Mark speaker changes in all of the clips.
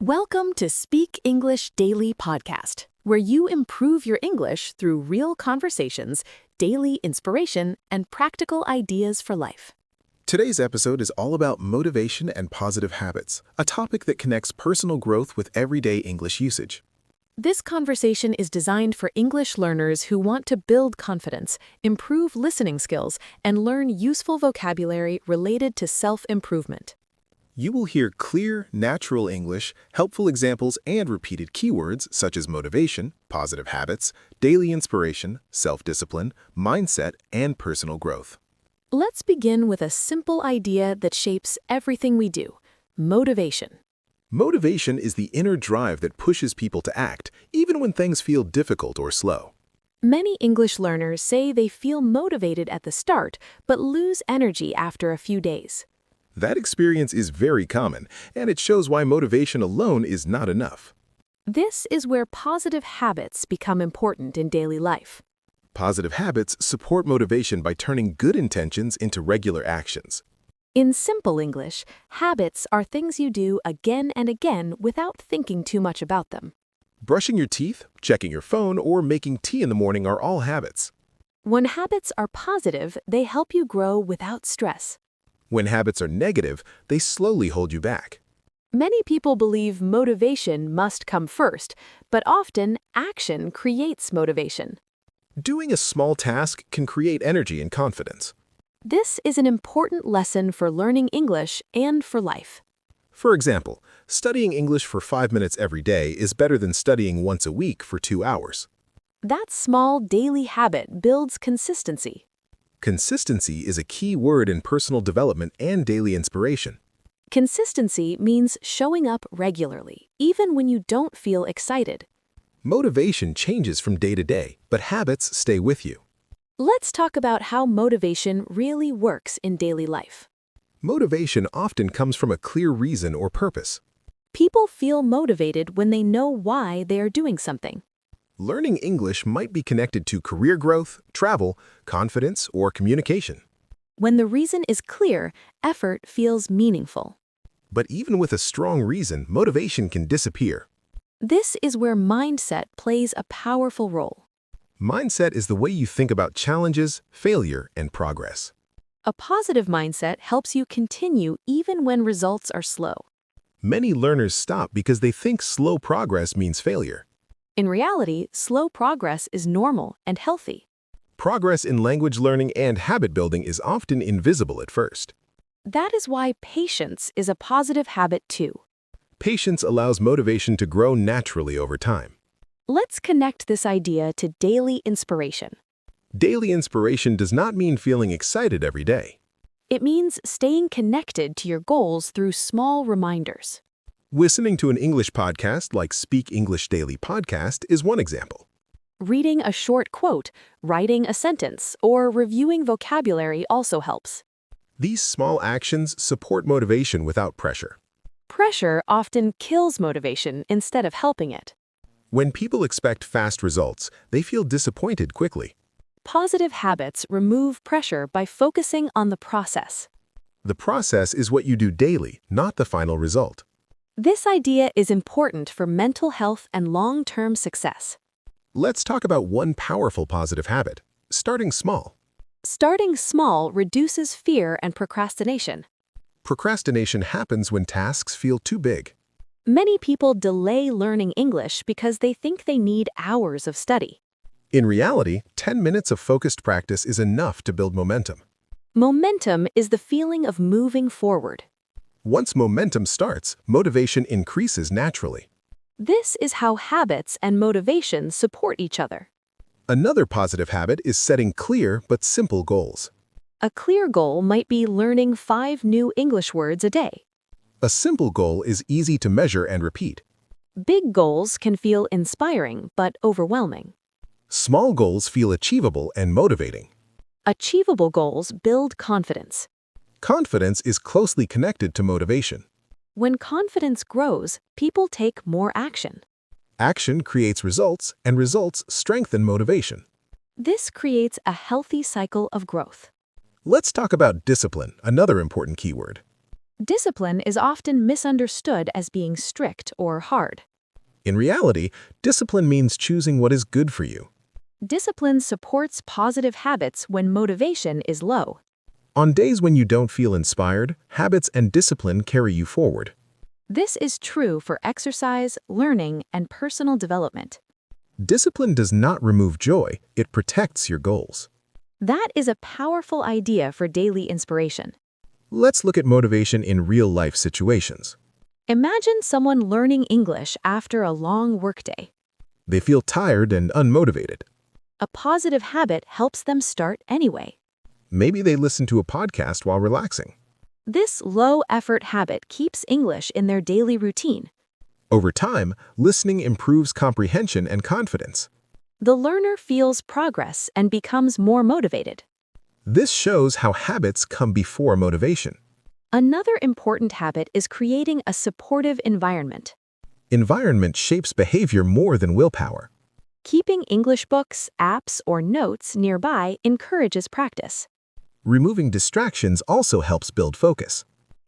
Speaker 1: Welcome to Speak English Daily Podcast, where you improve your English through real conversations, daily inspiration, and practical ideas for life.
Speaker 2: Today's episode is all about motivation and positive habits, a topic that connects personal growth with everyday English usage.
Speaker 1: This conversation is designed for English learners who want to build confidence, improve listening skills, and learn useful vocabulary related to self-improvement.
Speaker 2: You will hear clear, natural English, helpful examples, and repeated keywords such as motivation, positive habits, daily inspiration, self-discipline, mindset, and personal growth.
Speaker 1: Let's begin with a simple idea that shapes everything we do: motivation.
Speaker 2: Motivation is the inner drive that pushes people to act, even when things feel difficult or slow.
Speaker 1: Many English learners say they feel motivated at the start, but lose energy after a few days.
Speaker 2: That experience is very common, and it shows why motivation alone is not enough.
Speaker 1: This is where positive habits become important in daily life.
Speaker 2: Positive habits support motivation by turning good intentions into regular actions.
Speaker 1: In simple English, habits are things you do again and again without thinking too much about them.
Speaker 2: Brushing your teeth, checking your phone, or making tea in the morning are all habits.
Speaker 1: When habits are positive, they help you grow without stress.
Speaker 2: When habits are negative, they slowly hold you back.
Speaker 1: Many people believe motivation must come first, but often action creates motivation.
Speaker 2: Doing a small task can create energy and confidence.
Speaker 1: This is an important lesson for learning English and for life.
Speaker 2: For example, studying English for 5 minutes every day is better than studying once a week for 2 hours.
Speaker 1: That small daily habit builds consistency.
Speaker 2: Consistency is a key word in personal development and daily inspiration.
Speaker 1: Consistency means showing up regularly, even when you don't feel excited.
Speaker 2: Motivation changes from day to day, but habits stay with you.
Speaker 1: Let's talk about how motivation really works in daily life.
Speaker 2: Motivation often comes from a clear reason or purpose.
Speaker 1: People feel motivated when they know why they are doing something.
Speaker 2: Learning English might be connected to career growth, travel, confidence, or communication.
Speaker 1: When the reason is clear, effort feels meaningful.
Speaker 2: But even with a strong reason, motivation can disappear.
Speaker 1: This is where mindset plays a powerful role.
Speaker 2: Mindset is the way you think about challenges, failure, and progress.
Speaker 1: A positive mindset helps you continue even when results are slow.
Speaker 2: Many learners stop because they think slow progress means failure.
Speaker 1: In reality, slow progress is normal and healthy.
Speaker 2: Progress in language learning and habit building is often invisible at first.
Speaker 1: That is why patience is a positive habit too.
Speaker 2: Patience allows motivation to grow naturally over time.
Speaker 1: Let's connect this idea to daily inspiration.
Speaker 2: Daily inspiration does not mean feeling excited every day.
Speaker 1: It means staying connected to your goals through small reminders.
Speaker 2: Listening to an English podcast like Speak English Daily Podcast is one example.
Speaker 1: Reading a short quote, writing a sentence, or reviewing vocabulary also helps.
Speaker 2: These small actions support motivation without pressure.
Speaker 1: Pressure often kills motivation instead of helping it.
Speaker 2: When people expect fast results, they feel disappointed quickly.
Speaker 1: Positive habits remove pressure by focusing on the process.
Speaker 2: The process is what you do daily, not the final result.
Speaker 1: This idea is important for mental health and long-term success.
Speaker 2: Let's talk about one powerful positive habit: starting small.
Speaker 1: Starting small reduces fear and procrastination.
Speaker 2: Procrastination happens when tasks feel too big.
Speaker 1: Many people delay learning English because they think they need hours of study.
Speaker 2: In reality, 10 minutes of focused practice is enough to build momentum.
Speaker 1: Momentum is the feeling of moving forward.
Speaker 2: Once momentum starts, motivation increases naturally.
Speaker 1: This is how habits and motivation support each other.
Speaker 2: Another positive habit is setting clear but simple goals.
Speaker 1: A clear goal might be learning 5 new English words a day.
Speaker 2: A simple goal is easy to measure and repeat.
Speaker 1: Big goals can feel inspiring but overwhelming.
Speaker 2: Small goals feel achievable and motivating.
Speaker 1: Achievable goals build confidence.
Speaker 2: Confidence is closely connected to motivation.
Speaker 1: When confidence grows, people take more action.
Speaker 2: Action creates results, and results strengthen motivation.
Speaker 1: This creates a healthy cycle of growth.
Speaker 2: Let's talk about discipline, another important keyword.
Speaker 1: Discipline is often misunderstood as being strict or hard.
Speaker 2: In reality, discipline means choosing what is good for you.
Speaker 1: Discipline supports positive habits when motivation is low.
Speaker 2: On days when you don't feel inspired, habits and discipline carry you forward.
Speaker 1: This is true for exercise, learning, and personal development.
Speaker 2: Discipline does not remove joy, it protects your goals.
Speaker 1: That is a powerful idea for daily inspiration.
Speaker 2: Let's look at motivation in real-life situations.
Speaker 1: Imagine someone learning English after a long workday.
Speaker 2: They feel tired and unmotivated.
Speaker 1: A positive habit helps them start anyway.
Speaker 2: Maybe they listen to a podcast while relaxing.
Speaker 1: This low-effort habit keeps English in their daily routine.
Speaker 2: Over time, listening improves comprehension and confidence.
Speaker 1: The learner feels progress and becomes more motivated.
Speaker 2: This shows how habits come before motivation.
Speaker 1: Another important habit is creating a supportive environment.
Speaker 2: Environment shapes behavior more than willpower.
Speaker 1: Keeping English books, apps, or notes nearby encourages practice.
Speaker 2: Removing distractions also helps build focus.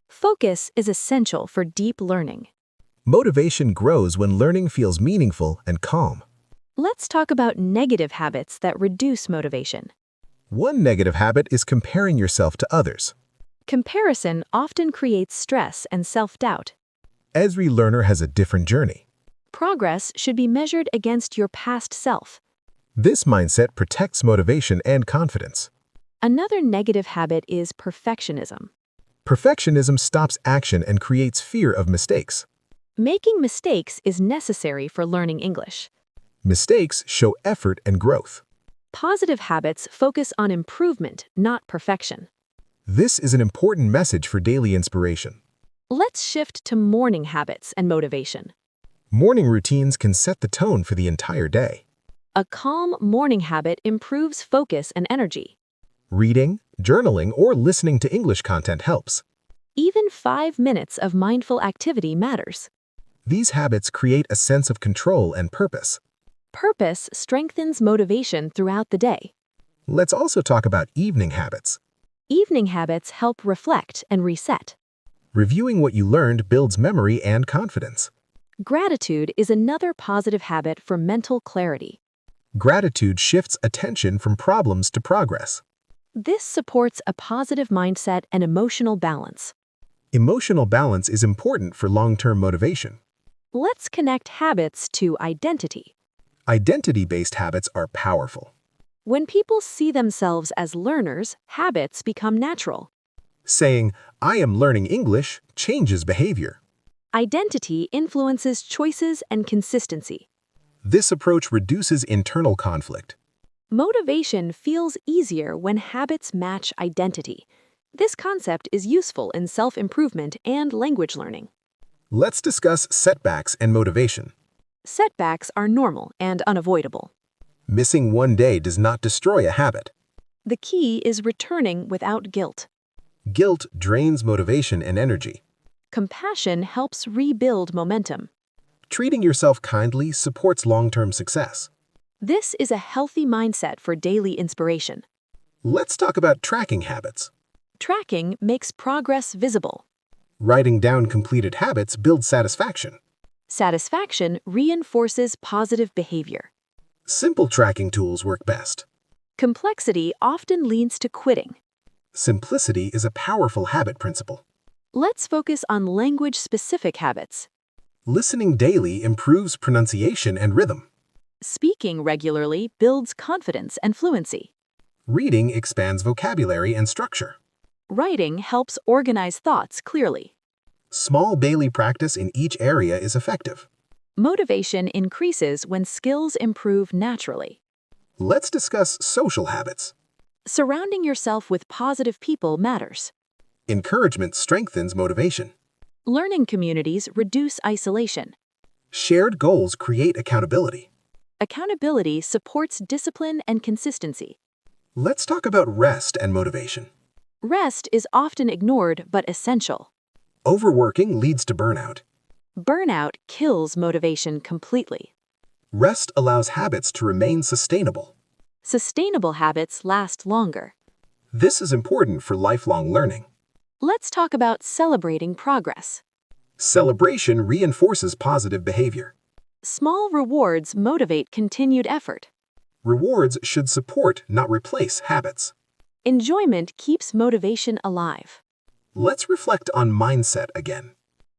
Speaker 1: Focus is essential for deep learning.
Speaker 2: Motivation grows when learning feels meaningful and calm.
Speaker 1: Let's talk about negative habits that reduce motivation.
Speaker 2: One negative habit is comparing yourself to others.
Speaker 1: Comparison often creates stress and self-doubt.
Speaker 2: Every learner has a different journey.
Speaker 1: Progress should be measured against your past self.
Speaker 2: This mindset protects motivation and confidence.
Speaker 1: Another negative habit is perfectionism.
Speaker 2: Perfectionism stops action and creates fear of mistakes.
Speaker 1: Making mistakes is necessary for learning English.
Speaker 2: Mistakes show effort and growth.
Speaker 1: Positive habits focus on improvement, not perfection.
Speaker 2: This is an important message for daily inspiration.
Speaker 1: Let's shift to morning habits and motivation.
Speaker 2: Morning routines can set the tone for the entire day.
Speaker 1: A calm morning habit improves focus and energy.
Speaker 2: Reading, journaling, or listening to English content helps.
Speaker 1: Even 5 minutes of mindful activity matters.
Speaker 2: These habits create a sense of control and purpose.
Speaker 1: Purpose strengthens motivation throughout the day.
Speaker 2: Let's also talk about evening habits.
Speaker 1: Evening habits help reflect and reset.
Speaker 2: Reviewing what you learned builds memory and confidence.
Speaker 1: Gratitude is another positive habit for mental clarity.
Speaker 2: Gratitude shifts attention from problems to progress.
Speaker 1: This supports a positive mindset and emotional balance.
Speaker 2: Emotional balance is important for long-term motivation.
Speaker 1: Let's connect habits to identity.
Speaker 2: Identity-based habits are powerful.
Speaker 1: When people see themselves as learners, habits become natural.
Speaker 2: Saying, "I am learning English," changes behavior.
Speaker 1: Identity influences choices and consistency.
Speaker 2: This approach reduces internal conflict.
Speaker 1: Motivation feels easier when habits match identity. This concept is useful in self-improvement and language learning.
Speaker 2: Let's discuss setbacks and motivation.
Speaker 1: Setbacks are normal and unavoidable.
Speaker 2: Missing one day does not destroy a habit.
Speaker 1: The key is returning without guilt.
Speaker 2: Guilt drains motivation and energy.
Speaker 1: Compassion helps rebuild momentum.
Speaker 2: Treating yourself kindly supports long-term success.
Speaker 1: This is a healthy mindset for daily inspiration.
Speaker 2: Let's talk about tracking habits.
Speaker 1: Tracking makes progress visible.
Speaker 2: Writing down completed habits builds satisfaction.
Speaker 1: Satisfaction reinforces positive behavior.
Speaker 2: Simple tracking tools work best.
Speaker 1: Complexity often leads to quitting.
Speaker 2: Simplicity is a powerful habit principle.
Speaker 1: Let's focus on language-specific habits.
Speaker 2: Listening daily improves pronunciation and rhythm.
Speaker 1: Speaking regularly builds confidence and fluency.
Speaker 2: Reading expands vocabulary and structure.
Speaker 1: Writing helps organize thoughts clearly.
Speaker 2: Small daily practice in each area is effective.
Speaker 1: Motivation increases when skills improve naturally.
Speaker 2: Let's discuss social habits.
Speaker 1: Surrounding yourself with positive people matters.
Speaker 2: Encouragement strengthens motivation.
Speaker 1: Learning communities reduce isolation.
Speaker 2: Shared goals create accountability.
Speaker 1: Accountability supports discipline and consistency.
Speaker 2: Let's talk about rest and motivation.
Speaker 1: Rest is often ignored but essential.
Speaker 2: Overworking leads to burnout.
Speaker 1: Burnout kills motivation completely.
Speaker 2: Rest allows habits to remain sustainable.
Speaker 1: Sustainable habits last longer.
Speaker 2: This is important for lifelong learning.
Speaker 1: Let's talk about celebrating progress.
Speaker 2: Celebration reinforces positive behavior.
Speaker 1: Small rewards motivate continued effort.
Speaker 2: Rewards should support, not replace, habits.
Speaker 1: Enjoyment keeps motivation alive.
Speaker 2: Let's reflect on mindset again.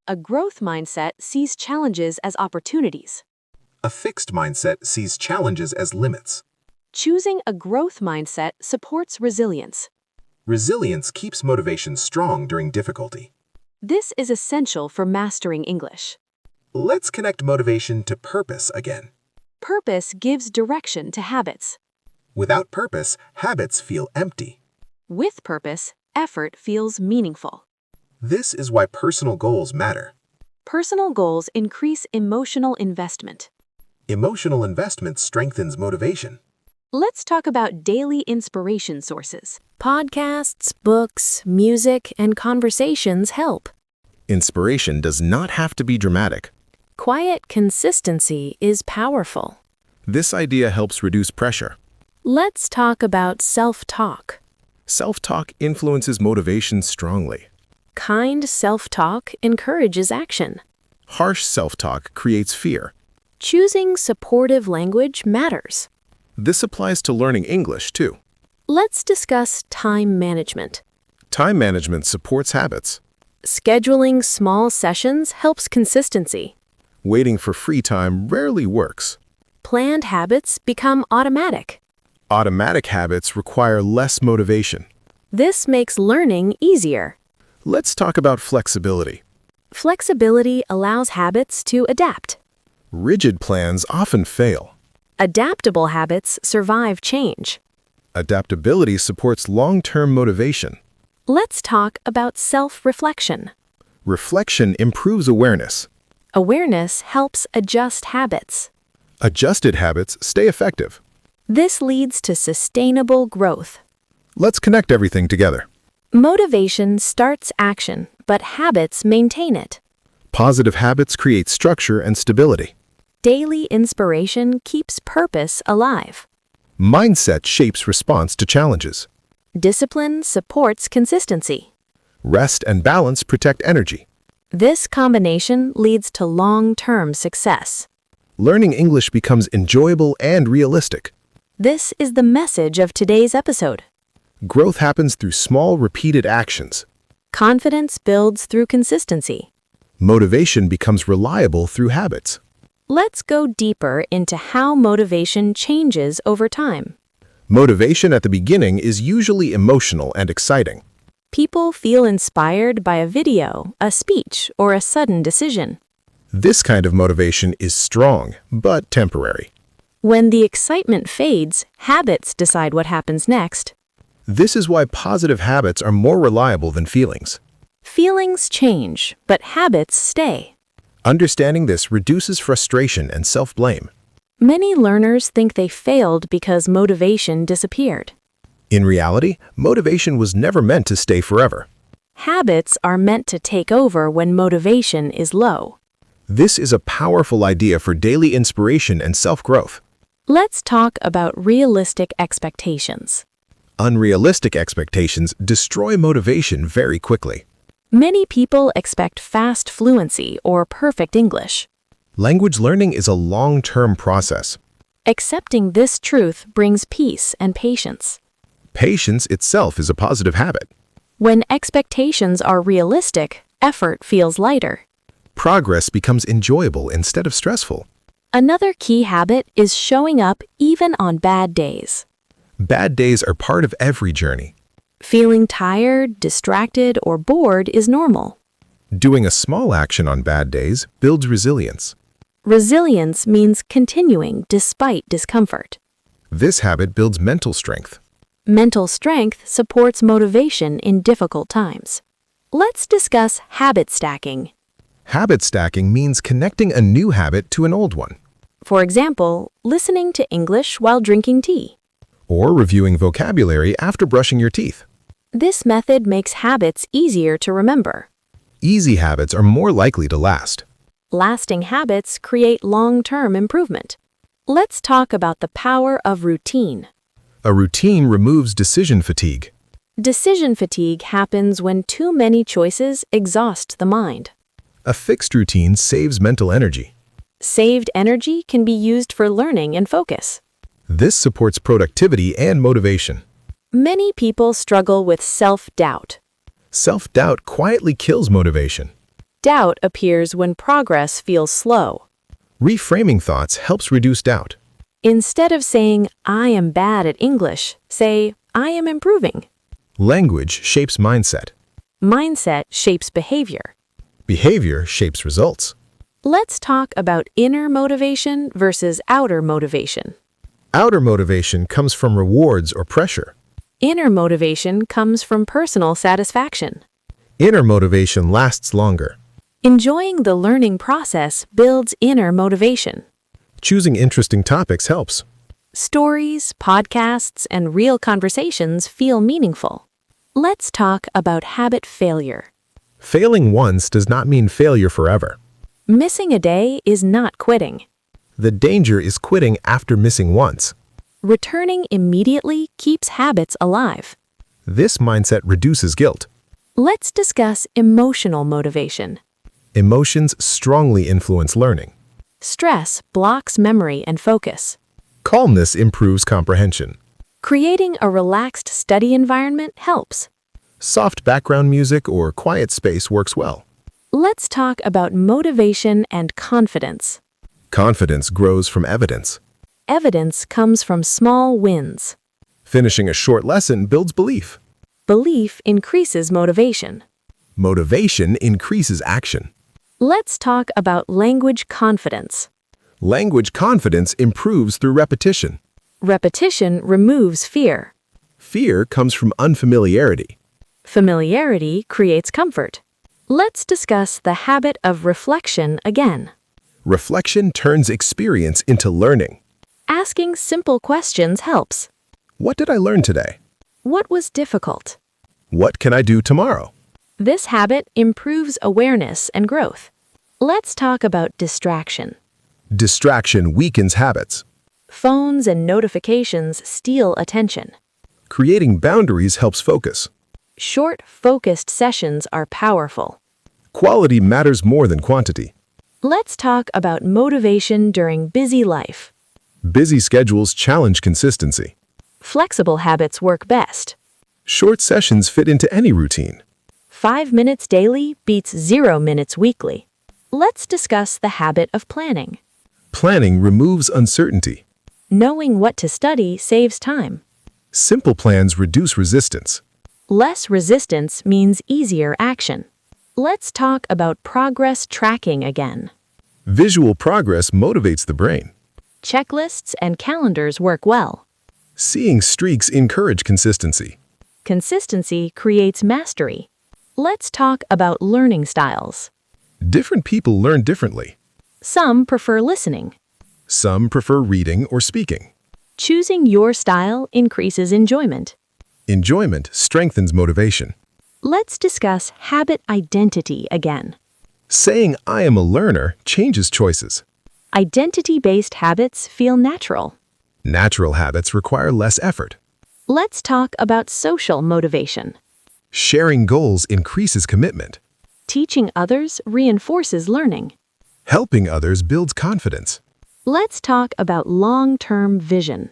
Speaker 1: A growth mindset sees challenges as opportunities.
Speaker 2: A fixed mindset sees challenges as limits.
Speaker 1: Choosing a growth mindset supports resilience.
Speaker 2: Resilience keeps motivation strong during difficulty.
Speaker 1: This is essential for mastering English.
Speaker 2: Let's connect motivation to purpose again.
Speaker 1: Purpose gives direction to habits.
Speaker 2: Without purpose, habits feel empty.
Speaker 1: With purpose, effort feels meaningful.
Speaker 2: This is why personal goals matter.
Speaker 1: Personal goals increase emotional investment.
Speaker 2: Emotional investment strengthens motivation.
Speaker 1: Let's talk about daily inspiration sources. Podcasts, books, music, and conversations help.
Speaker 2: Inspiration does not have to be dramatic.
Speaker 1: Quiet consistency is powerful.
Speaker 2: This idea helps reduce pressure.
Speaker 1: Let's talk about self-talk.
Speaker 2: Self-talk influences motivation strongly.
Speaker 1: Kind self-talk encourages action.
Speaker 2: Harsh self-talk creates fear.
Speaker 1: Choosing supportive language matters.
Speaker 2: This applies to learning English, too.
Speaker 1: Let's discuss time management.
Speaker 2: Time management supports habits.
Speaker 1: Scheduling small sessions helps consistency.
Speaker 2: Waiting for free time rarely works.
Speaker 1: Planned habits become automatic.
Speaker 2: Automatic habits require less motivation.
Speaker 1: This makes learning easier.
Speaker 2: Let's talk about flexibility.
Speaker 1: Flexibility allows habits to adapt.
Speaker 2: Rigid plans often fail.
Speaker 1: Adaptable habits survive change.
Speaker 2: Adaptability supports long-term motivation.
Speaker 1: Let's talk about self-reflection.
Speaker 2: Reflection improves awareness.
Speaker 1: Awareness helps adjust habits.
Speaker 2: Adjusted habits stay effective.
Speaker 1: This leads to sustainable growth.
Speaker 2: Let's connect everything together.
Speaker 1: Motivation starts action, but habits maintain it.
Speaker 2: Positive habits create structure and stability.
Speaker 1: Daily inspiration keeps purpose alive.
Speaker 2: Mindset shapes response to challenges.
Speaker 1: Discipline supports consistency.
Speaker 2: Rest and balance protect energy.
Speaker 1: This combination leads to long-term success.
Speaker 2: Learning English becomes enjoyable and realistic.
Speaker 1: This is the message of today's episode.
Speaker 2: Growth happens through small, repeated actions.
Speaker 1: Confidence builds through consistency.
Speaker 2: Motivation becomes reliable through habits.
Speaker 1: Let's go deeper into how motivation changes over time.
Speaker 2: Motivation at the beginning is usually emotional and exciting.
Speaker 1: People feel inspired by a video, a speech, or a sudden decision.
Speaker 2: This kind of motivation is strong, but temporary.
Speaker 1: When the excitement fades, habits decide what happens next.
Speaker 2: This is why positive habits are more reliable than feelings.
Speaker 1: Feelings change, but habits stay.
Speaker 2: Understanding this reduces frustration and self-blame.
Speaker 1: Many learners think they failed because motivation disappeared.
Speaker 2: In reality, motivation was never meant to stay forever.
Speaker 1: Habits are meant to take over when motivation is low.
Speaker 2: This is a powerful idea for daily inspiration and self-growth.
Speaker 1: Let's talk about realistic expectations.
Speaker 2: Unrealistic expectations destroy motivation very quickly.
Speaker 1: Many people expect fast fluency or perfect English.
Speaker 2: Language learning is a long-term process.
Speaker 1: Accepting this truth brings peace and patience.
Speaker 2: Patience itself is a positive habit.
Speaker 1: When expectations are realistic, effort feels lighter.
Speaker 2: Progress becomes enjoyable instead of stressful.
Speaker 1: Another key habit is showing up even on bad days.
Speaker 2: Bad days are part of every journey.
Speaker 1: Feeling tired, distracted, or bored is normal.
Speaker 2: Doing a small action on bad days builds resilience.
Speaker 1: Resilience means continuing despite discomfort.
Speaker 2: This habit builds mental strength.
Speaker 1: Mental strength supports motivation in difficult times. Let's discuss habit stacking.
Speaker 2: Habit stacking means connecting a new habit to an old one.
Speaker 1: For example, listening to English while drinking tea.
Speaker 2: Or reviewing vocabulary after brushing your teeth.
Speaker 1: This method makes habits easier to remember.
Speaker 2: Easy habits are more likely to last.
Speaker 1: Lasting habits create long-term improvement. Let's talk about the power of routine.
Speaker 2: A routine removes decision fatigue.
Speaker 1: Decision fatigue happens when too many choices exhaust the mind.
Speaker 2: A fixed routine saves mental energy.
Speaker 1: Saved energy can be used for learning and focus.
Speaker 2: This supports productivity and motivation.
Speaker 1: Many people struggle with self-doubt.
Speaker 2: Self-doubt quietly kills motivation.
Speaker 1: Doubt appears when progress feels slow.
Speaker 2: Reframing thoughts helps reduce doubt.
Speaker 1: Instead of saying, "I am bad at English," say, "I am improving."
Speaker 2: Language shapes mindset.
Speaker 1: Mindset shapes behavior.
Speaker 2: Behavior shapes results.
Speaker 1: Let's talk about inner motivation versus outer motivation.
Speaker 2: Outer motivation comes from rewards or pressure.
Speaker 1: Inner motivation comes from personal satisfaction.
Speaker 2: Inner motivation lasts longer.
Speaker 1: Enjoying the learning process builds inner motivation.
Speaker 2: Choosing interesting topics helps.
Speaker 1: Stories, podcasts, and real conversations feel meaningful. Let's talk about habit failure.
Speaker 2: Failing once does not mean failure forever.
Speaker 1: Missing a day is not quitting.
Speaker 2: The danger is quitting after missing once.
Speaker 1: Returning immediately keeps habits alive.
Speaker 2: This mindset reduces guilt.
Speaker 1: Let's discuss emotional motivation.
Speaker 2: Emotions strongly influence learning.
Speaker 1: Stress blocks memory and focus.
Speaker 2: Calmness improves comprehension.
Speaker 1: Creating a relaxed study environment helps.
Speaker 2: Soft background music or quiet space works well.
Speaker 1: Let's talk about motivation and confidence.
Speaker 2: Confidence grows from evidence.
Speaker 1: Evidence comes from small wins.
Speaker 2: Finishing a short lesson builds belief.
Speaker 1: Belief increases motivation.
Speaker 2: Motivation increases action.
Speaker 1: Let's talk about language confidence.
Speaker 2: Language confidence improves through repetition.
Speaker 1: Repetition removes fear.
Speaker 2: Fear comes from unfamiliarity.
Speaker 1: Familiarity creates comfort. Let's discuss the habit of reflection again.
Speaker 2: Reflection turns experience into learning.
Speaker 1: Asking simple questions helps.
Speaker 2: What did I learn today?
Speaker 1: What was difficult?
Speaker 2: What can I do tomorrow?
Speaker 1: This habit improves awareness and growth. Let's talk about distraction.
Speaker 2: Distraction weakens habits.
Speaker 1: Phones and notifications steal attention.
Speaker 2: Creating boundaries helps focus.
Speaker 1: Short, focused sessions are powerful.
Speaker 2: Quality matters more than quantity.
Speaker 1: Let's talk about motivation during busy life.
Speaker 2: Busy schedules challenge consistency.
Speaker 1: Flexible habits work best.
Speaker 2: Short sessions fit into any routine.
Speaker 1: 5 minutes daily beats 0 minutes weekly. Let's discuss the habit of planning.
Speaker 2: Planning removes uncertainty.
Speaker 1: Knowing what to study saves time.
Speaker 2: Simple plans reduce resistance.
Speaker 1: Less resistance means easier action. Let's talk about progress tracking again.
Speaker 2: Visual progress motivates the brain.
Speaker 1: Checklists and calendars work well.
Speaker 2: Seeing streaks encourage consistency.
Speaker 1: Consistency creates mastery. Let's talk about learning styles.
Speaker 2: Different people learn differently.
Speaker 1: Some prefer listening.
Speaker 2: Some prefer reading or speaking.
Speaker 1: Choosing your style increases enjoyment.
Speaker 2: Enjoyment strengthens motivation.
Speaker 1: Let's discuss habit identity again.
Speaker 2: Saying I am a learner changes choices.
Speaker 1: Identity-based habits feel natural.
Speaker 2: Natural habits require less effort.
Speaker 1: Let's talk about social motivation.
Speaker 2: Sharing goals increases commitment.
Speaker 1: Teaching others reinforces learning.
Speaker 2: Helping others builds confidence.
Speaker 1: Let's talk about long-term vision.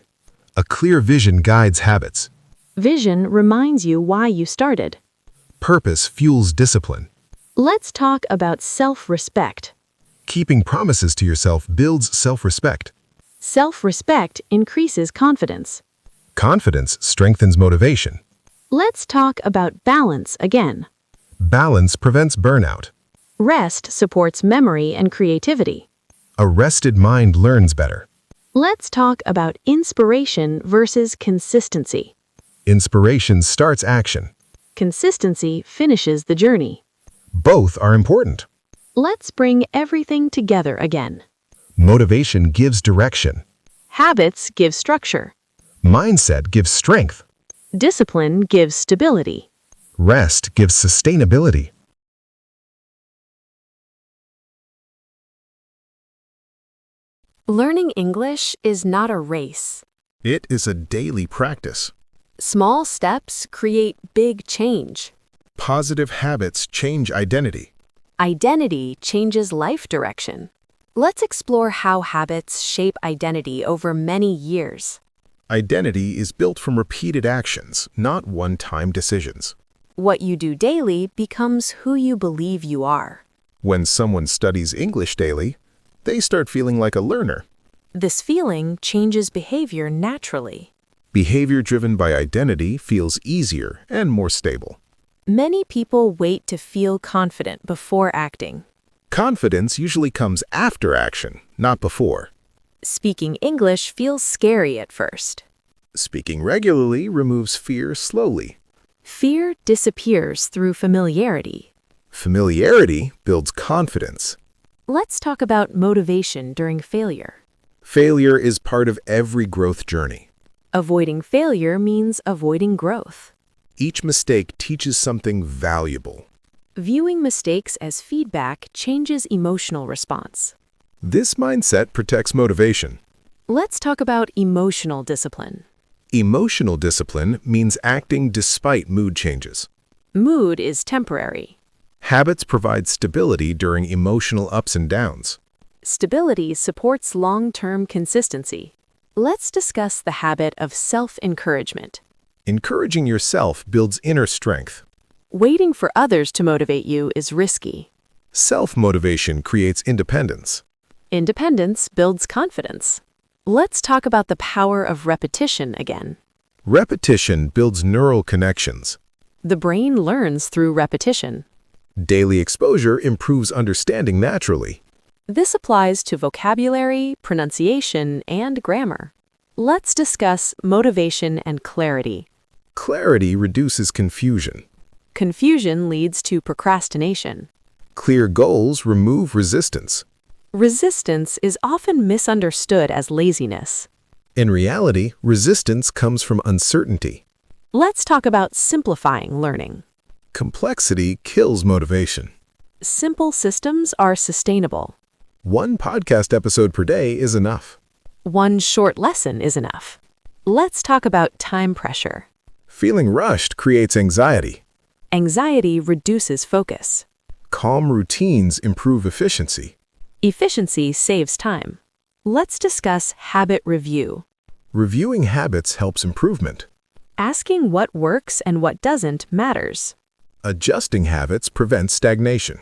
Speaker 2: A clear vision guides habits.
Speaker 1: Vision reminds you why you started.
Speaker 2: Purpose fuels discipline.
Speaker 1: Let's talk about self-respect.
Speaker 2: Keeping promises to yourself builds self-respect.
Speaker 1: Self-respect increases confidence.
Speaker 2: Confidence strengthens motivation.
Speaker 1: Let's talk about balance again.
Speaker 2: Balance prevents burnout.
Speaker 1: Rest supports memory and creativity.
Speaker 2: A rested mind learns better.
Speaker 1: Let's talk about inspiration versus consistency.
Speaker 2: Inspiration starts action.
Speaker 1: Consistency finishes the journey.
Speaker 2: Both are important.
Speaker 1: Let's bring everything together again.
Speaker 2: Motivation gives direction.
Speaker 1: Habits give structure.
Speaker 2: Mindset gives strength.
Speaker 1: Discipline gives stability.
Speaker 2: Rest gives sustainability.
Speaker 1: Learning English is not a race.
Speaker 2: It is a daily practice.
Speaker 1: Small steps create big change.
Speaker 2: Positive habits change identity.
Speaker 1: Identity changes life direction. Let's explore how habits shape identity over many years.
Speaker 2: Identity is built from repeated actions, not one-time decisions.
Speaker 1: What you do daily becomes who you believe you are.
Speaker 2: When someone studies English daily, they start feeling like a learner.
Speaker 1: This feeling changes behavior naturally.
Speaker 2: Behavior driven by identity feels easier and more stable.
Speaker 1: Many people wait to feel confident before acting.
Speaker 2: Confidence usually comes after action, not before.
Speaker 1: Speaking English feels scary at first.
Speaker 2: Speaking regularly removes fear slowly.
Speaker 1: Fear disappears through familiarity.
Speaker 2: Familiarity builds confidence.
Speaker 1: Let's talk about motivation during failure.
Speaker 2: Failure is part of every growth journey.
Speaker 1: Avoiding failure means avoiding growth.
Speaker 2: Each mistake teaches something valuable.
Speaker 1: Viewing mistakes as feedback changes emotional response.
Speaker 2: This mindset protects motivation.
Speaker 1: Let's talk about emotional discipline.
Speaker 2: Emotional discipline means acting despite mood changes.
Speaker 1: Mood is temporary.
Speaker 2: Habits provide stability during emotional ups and downs.
Speaker 1: Stability supports long-term consistency. Let's discuss the habit of self-encouragement.
Speaker 2: Encouraging yourself builds inner strength.
Speaker 1: Waiting for others to motivate you is risky.
Speaker 2: Self-motivation creates independence.
Speaker 1: Independence builds confidence. Let's talk about the power of repetition again.
Speaker 2: Repetition builds neural connections.
Speaker 1: The brain learns through repetition.
Speaker 2: Daily exposure improves understanding naturally.
Speaker 1: This applies to vocabulary, pronunciation, and grammar. Let's discuss motivation and clarity.
Speaker 2: Clarity reduces confusion.
Speaker 1: Confusion leads to procrastination.
Speaker 2: Clear goals remove resistance.
Speaker 1: Resistance is often misunderstood as laziness.
Speaker 2: In reality, resistance comes from uncertainty.
Speaker 1: Let's talk about simplifying learning.
Speaker 2: Complexity kills motivation.
Speaker 1: Simple systems are sustainable.
Speaker 2: One podcast episode per day is enough.
Speaker 1: One short lesson is enough. Let's talk about time pressure.
Speaker 2: Feeling rushed creates anxiety.
Speaker 1: Anxiety reduces focus.
Speaker 2: Calm routines improve efficiency.
Speaker 1: Efficiency saves time. Let's discuss habit review.
Speaker 2: Reviewing habits helps improvement.
Speaker 1: Asking what works and what doesn't matters.
Speaker 2: Adjusting habits prevents stagnation.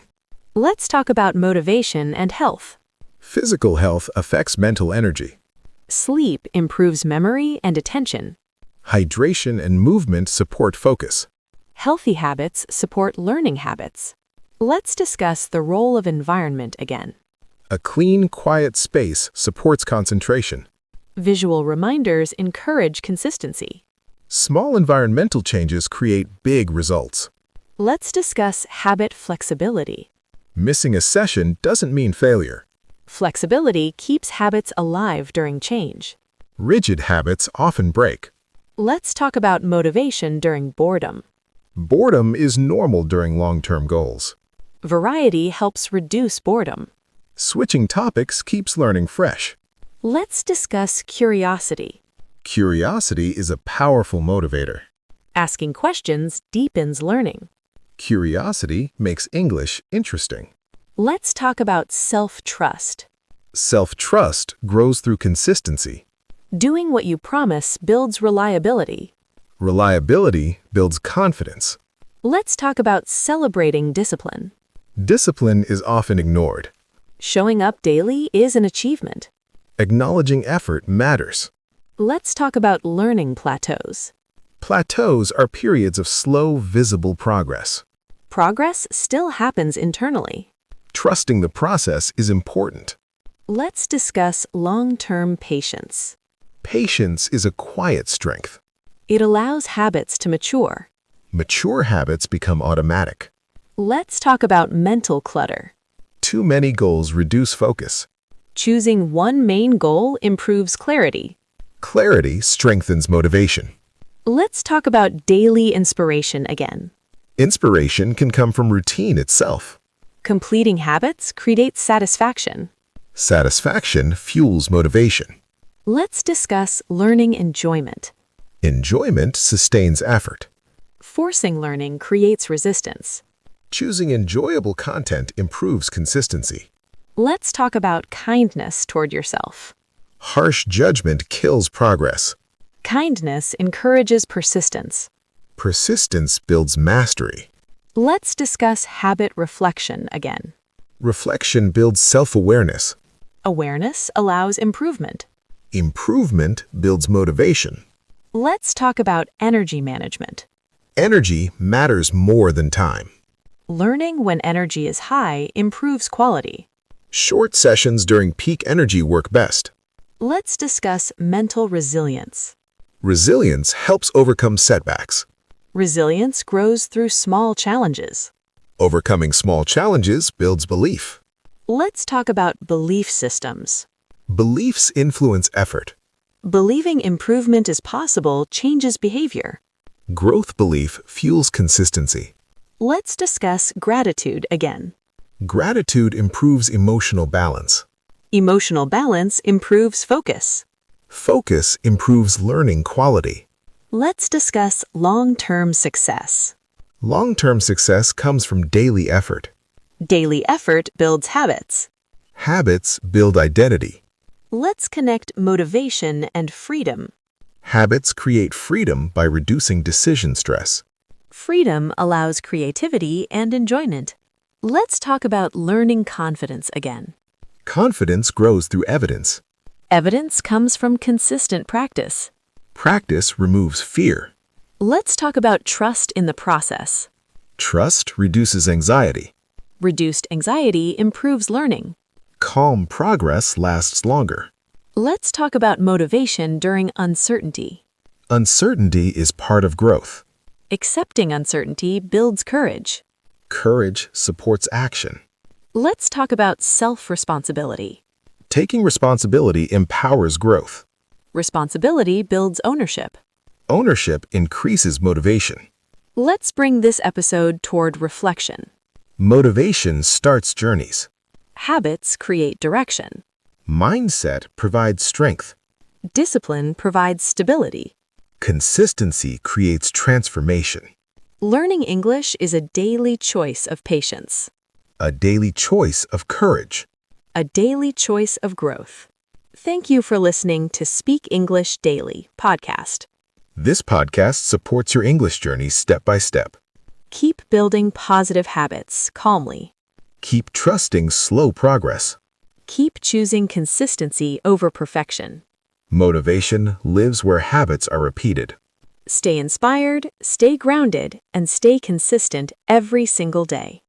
Speaker 1: Let's talk about motivation and health.
Speaker 2: Physical health affects mental energy.
Speaker 1: Sleep improves memory and attention.
Speaker 2: Hydration and movement support focus.
Speaker 1: Healthy habits support learning habits. Let's discuss the role of environment again.
Speaker 2: A clean, quiet space supports concentration.
Speaker 1: Visual reminders encourage consistency.
Speaker 2: Small environmental changes create big results.
Speaker 1: Let's discuss habit flexibility.
Speaker 2: Missing a session doesn't mean failure.
Speaker 1: Flexibility keeps habits alive during change.
Speaker 2: Rigid habits often break.
Speaker 1: Let's talk about motivation during boredom.
Speaker 2: Boredom is normal during long-term goals.
Speaker 1: Variety helps reduce boredom.
Speaker 2: Switching topics keeps learning fresh.
Speaker 1: Let's discuss curiosity.
Speaker 2: Curiosity is a powerful motivator.
Speaker 1: Asking questions deepens learning.
Speaker 2: Curiosity makes English interesting.
Speaker 1: Let's talk about self-trust.
Speaker 2: Self-trust grows through consistency.
Speaker 1: Doing what you promise builds reliability.
Speaker 2: Reliability builds confidence.
Speaker 1: Let's talk about celebrating discipline.
Speaker 2: Discipline is often ignored.
Speaker 1: Showing up daily is an achievement.
Speaker 2: Acknowledging effort matters.
Speaker 1: Let's talk about learning plateaus.
Speaker 2: Plateaus are periods of slow, visible progress.
Speaker 1: Progress still happens internally.
Speaker 2: Trusting the process is important.
Speaker 1: Let's discuss long-term patience.
Speaker 2: Patience is a quiet strength.
Speaker 1: It allows habits to mature.
Speaker 2: Mature habits become automatic.
Speaker 1: Let's talk about mental clutter.
Speaker 2: Too many goals reduce focus.
Speaker 1: Choosing one main goal improves clarity.
Speaker 2: Clarity strengthens motivation.
Speaker 1: Let's talk about daily inspiration again.
Speaker 2: Inspiration can come from routine itself.
Speaker 1: Completing habits creates satisfaction.
Speaker 2: Satisfaction fuels motivation.
Speaker 1: Let's discuss learning enjoyment.
Speaker 2: Enjoyment sustains effort.
Speaker 1: Forcing learning creates resistance.
Speaker 2: Choosing enjoyable content improves consistency.
Speaker 1: Let's talk about kindness toward yourself.
Speaker 2: Harsh judgment kills progress.
Speaker 1: Kindness encourages persistence.
Speaker 2: Persistence builds mastery.
Speaker 1: Let's discuss habit reflection again.
Speaker 2: Reflection builds self-awareness.
Speaker 1: Awareness allows improvement.
Speaker 2: Improvement builds motivation.
Speaker 1: Let's talk about energy management.
Speaker 2: Energy matters more than time.
Speaker 1: Learning when energy is high improves quality.
Speaker 2: Short sessions during peak energy work best.
Speaker 1: Let's discuss mental resilience.
Speaker 2: Resilience helps overcome setbacks.
Speaker 1: Resilience grows through small challenges.
Speaker 2: Overcoming small challenges builds belief.
Speaker 1: Let's talk about belief systems.
Speaker 2: Beliefs influence effort.
Speaker 1: Believing improvement is possible changes behavior.
Speaker 2: Growth belief fuels consistency.
Speaker 1: Let's discuss gratitude again.
Speaker 2: Gratitude improves emotional balance.
Speaker 1: Emotional balance improves focus.
Speaker 2: Focus improves learning quality.
Speaker 1: Let's discuss long-term success.
Speaker 2: Long-term success comes from daily effort.
Speaker 1: Daily effort builds habits.
Speaker 2: Habits build identity.
Speaker 1: Let's connect motivation and freedom.
Speaker 2: Habits create freedom by reducing decision stress.
Speaker 1: Freedom allows creativity and enjoyment. Let's talk about learning confidence again.
Speaker 2: Confidence grows through evidence.
Speaker 1: Evidence comes from consistent practice.
Speaker 2: Practice removes fear.
Speaker 1: Let's talk about trust in the process.
Speaker 2: Trust reduces anxiety.
Speaker 1: Reduced anxiety improves learning.
Speaker 2: Calm progress lasts longer.
Speaker 1: Let's talk about motivation during uncertainty.
Speaker 2: Uncertainty is part of growth.
Speaker 1: Accepting uncertainty builds courage.
Speaker 2: Courage supports action.
Speaker 1: Let's talk about self-responsibility.
Speaker 2: Taking responsibility empowers growth.
Speaker 1: Responsibility builds ownership.
Speaker 2: Ownership increases motivation.
Speaker 1: Let's bring this episode toward reflection.
Speaker 2: Motivation starts journeys.
Speaker 1: Habits create direction.
Speaker 2: Mindset provides strength.
Speaker 1: Discipline provides stability.
Speaker 2: Consistency creates transformation.
Speaker 1: Learning English is a daily choice of patience.
Speaker 2: A daily choice of courage.
Speaker 1: A daily choice of growth. Thank you for listening to Speak English Daily podcast.
Speaker 2: This podcast supports your English journey step by step.
Speaker 1: Keep building positive habits calmly.
Speaker 2: Keep trusting slow progress.
Speaker 1: Keep choosing consistency over perfection.
Speaker 2: Motivation lives where habits are repeated.
Speaker 1: Stay inspired, stay grounded, and stay consistent every single day.